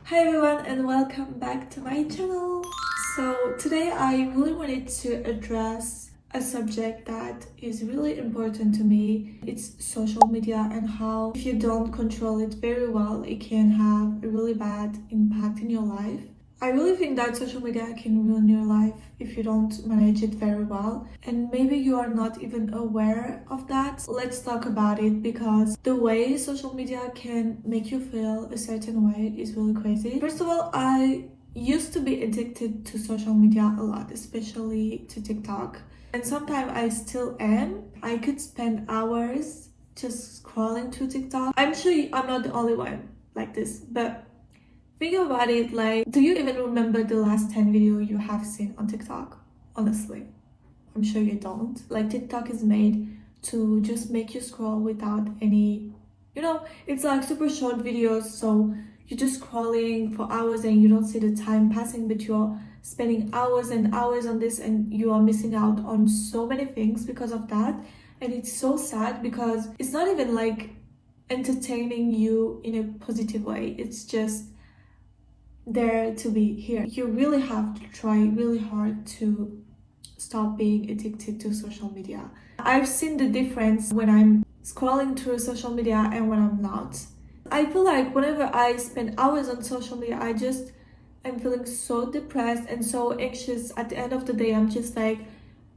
Hi everyone and welcome back to my channel. So today I really wanted to address a subject that is really important to me. It's social media and how if you don't control it very well, it can have a really bad impact in your life. I really think that social media can ruin your life if you don't manage it very well, and maybe you are not even aware of that. Let's talk about it because the way social media can make you feel a certain way is really crazy. First of all, I used to be addicted to social media a lot, especially to TikTok, and sometimes I still am. I could spend hours just scrolling through TikTok. I'm sure I'm not the only one like this, but think about it, like, do you even remember the last 10 video you have seen on TikTok? Honestly, I'm sure you don't. Like, TikTok is made to just make you scroll without any, it's like super short videos, so you're just scrolling for hours and you don't see the time passing, but you're spending hours and hours on this and you are missing out on so many things because of that. And it's so sad because it's not even like entertaining you in a positive way, it's just there to be here. You really have to try really hard to stop being addicted to social media. I've seen the difference when I'm scrolling through social media and when I'm not. I feel like whenever I spend hours on social media, I'm feeling so depressed and so anxious. At the end of the day, I'm just like,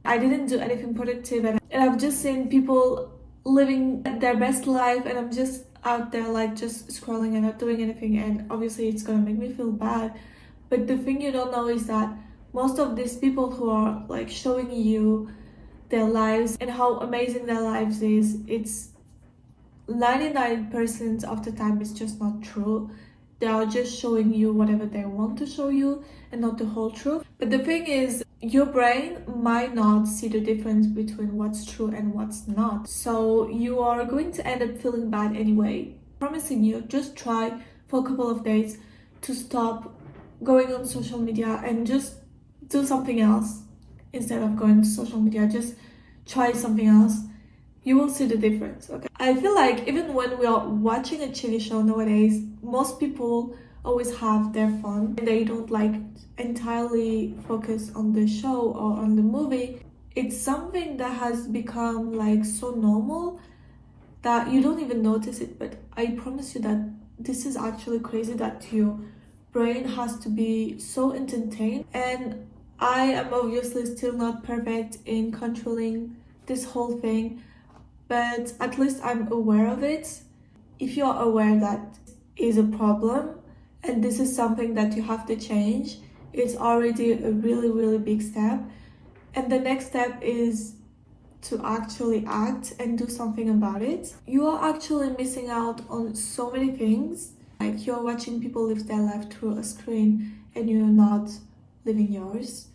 I didn't do anything productive, and I've just seen people living their best life and I'm just out there like just scrolling and not doing anything, and obviously it's gonna make me feel bad. But the thing you don't know is that most of these people who are like showing you their lives and how amazing their lives is, it's 99% of the time it's just not true. They are just showing you whatever they want to show you and not the whole truth. But the thing is, your brain might not see the difference between what's true and what's not. So you are going to end up feeling bad anyway. Promising you, just try for a couple of days to stop going on social media and just do something else instead of going to social media. Just try something else. You will see the difference. Okay, I feel like even when we are watching a TV show nowadays, most people always have their phone. They don't like entirely focus on the show or on the movie. It's something that has become like so normal that you don't even notice it. But I promise you that this is actually crazy that your brain has to be so entertained. And I am obviously still not perfect in controlling this whole thing, but at least I'm aware of it. If you're aware that is a problem and this is something that you have to change, it's already a really, really big step. And the next step is to actually act and do something about it. You are actually missing out on so many things. Like, you're watching people live their life through a screen and you're not living yours.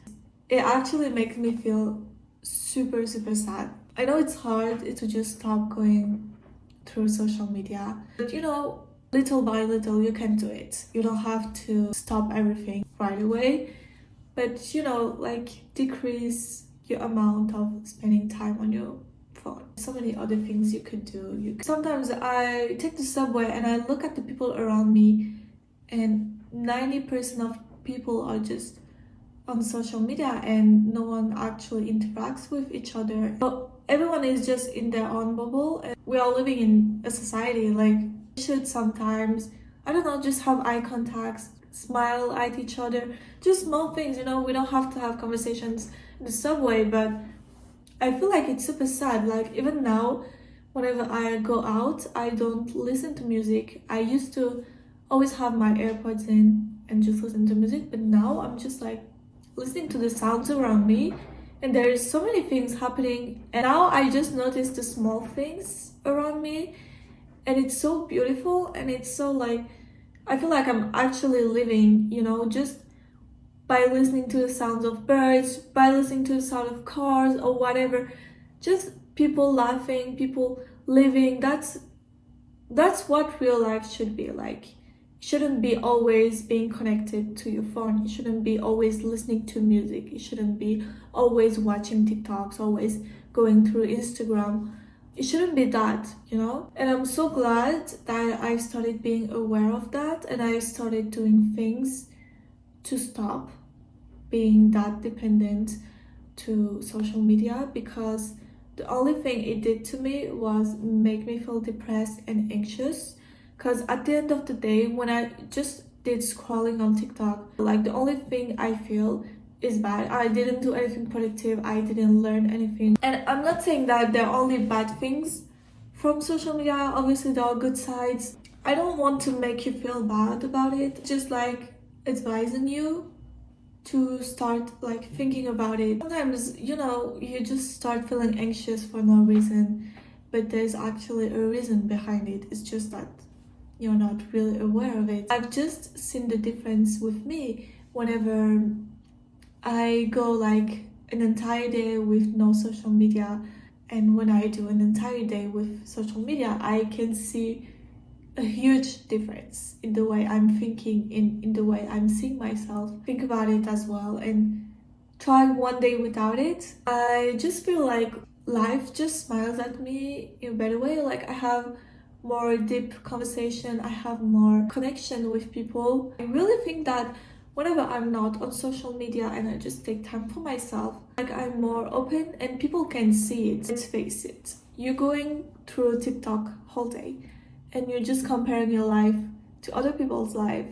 It actually makes me feel super, super sad. I know it's hard to just stop going through social media, but little by little you can do it. You don't have to stop everything right away, but like, decrease your amount of spending time on your phone. So many other things you could do. Sometimes I take the subway and I look at the people around me, and 90% of people are just on social media and no one actually interacts with each other. But everyone is just in their own bubble, and we are living in a society. Like, we should sometimes, I don't know, just have eye contacts, smile at each other, just small things. We don't have to have conversations in the subway. But I feel like it's super sad. Like, even now, whenever I go out, I don't listen to music. I used to always have my AirPods in and just listen to music, but now I'm just like listening to the sounds around me, and there is so many things happening, and now I just notice the small things around me, and it's so beautiful, and it's so like, I feel like I'm actually living, just by listening to the sounds of birds, by listening to the sound of cars or whatever, just people laughing, people living. That's what real life should be like. You shouldn't be always being connected to your phone. You shouldn't be always listening to music. You shouldn't be always watching TikToks, always going through Instagram. it shouldn't be that, you know? And I'm so glad that I started being aware of that and I started doing things to stop being that dependent to social media, because the only thing it did to me was make me feel depressed and anxious. Because at the end of the day, when I just did scrolling on TikTok, like the only thing I feel is bad. I didn't do anything productive, I didn't learn anything. And I'm not saying that there are only bad things from social media, obviously there are good sides. I don't want to make you feel bad about it, just like advising you to start like thinking about it. Sometimes, you know, you just start feeling anxious for no reason, but there's actually a reason behind it. It's just that you're not really aware of it. I've just seen the difference with me whenever I go like an entire day with no social media, and when I do an entire day with social media, I can see a huge difference in the way I'm thinking, in the way I'm seeing myself. Think about it as well and try one day without it. I just feel like life just smiles at me in a better way. Like I have more deep conversation, I have more connection with people. I really think that whenever I'm not on social media and I just take time for myself, like I'm more open and people can see it. Let's face it, you're going through TikTok whole day and you're just comparing your life to other people's life.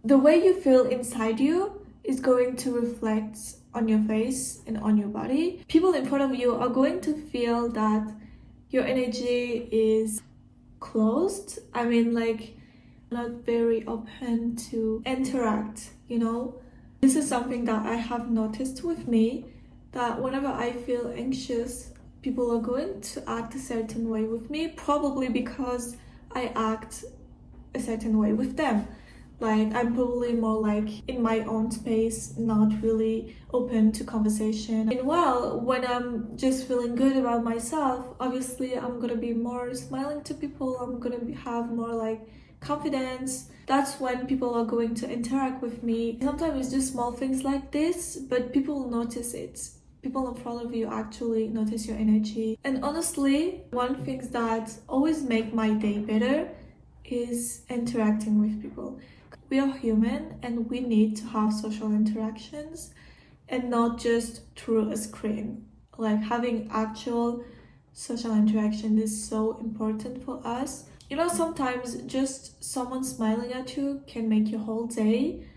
The way you feel inside you is going to reflect on your face and on your body. People in front of you are going to feel that your energy is closed. I mean, like, not very open to interact, you know? This is something that I have noticed with me, that whenever I feel anxious, people are going to act a certain way with me, probably because I act a certain way with them. Like I'm probably more like in my own space, not really open to conversation. And well, when I'm just feeling good about myself, obviously I'm gonna be more smiling to people, I'm gonna have more like confidence. That's when people are going to interact with me. Sometimes it's just small things like this, but people notice it. People in front of you actually notice your energy. And honestly, one thing that always make my day better is interacting with people. We are human and we need to have social interactions and not just through a screen. Like having actual social interaction is so important for us. You know, sometimes just someone smiling at you can make your whole day,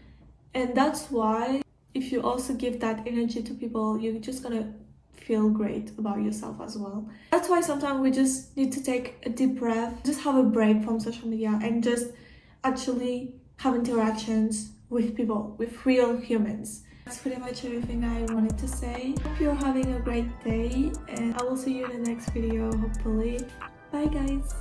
and that's why if you also give that energy to people, you're just gonna feel great about yourself as well. That's why sometimes we just need to take a deep breath, just have a break from social media and just actually have interactions with people, with real humans. That's pretty much everything I wanted to say. Hope you're having a great day and I will see you in the next video, hopefully. Bye guys!